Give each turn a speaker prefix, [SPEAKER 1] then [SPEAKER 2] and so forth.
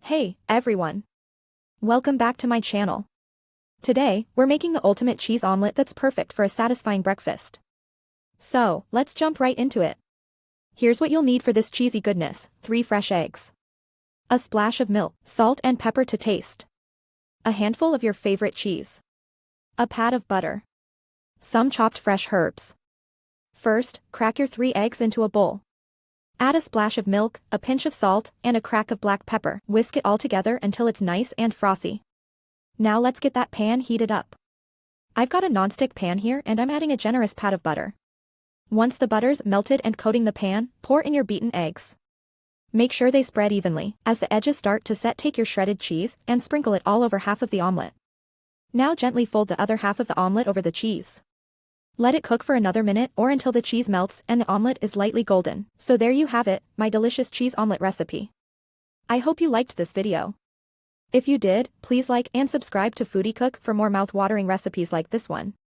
[SPEAKER 1] Hey, everyone. Welcome back to my channel. Today, we're making the ultimate cheese omelet that's perfect for a satisfying breakfast. So, let's jump right into it. Here's what you'll need for this cheesy goodness: 3 fresh eggs, a splash of milk, salt and pepper to taste, a handful of your favorite cheese, a pat of butter, some chopped fresh herbs. First, crack your 3 eggs into a bowl. Add a splash of milk, a pinch of salt, and a crack of black pepper. Whisk it all together until it's nice and frothy. Now let's get that pan heated up. I've got a nonstick pan here and I'm adding a generous pat of butter. Once the butter's melted and coating the pan, pour in your beaten eggs. Make sure they spread evenly. As the edges start to set, take your shredded cheese and sprinkle it all over half of the omelet. Now gently fold the other half of the omelet over the cheese. Let it cook for another minute or until the cheese melts and the omelet is lightly golden. So there you have it, my delicious cheese omelet recipe. I hope you liked this video. If you did, please like and subscribe to Foodie Cook for more mouth-watering recipes like this one.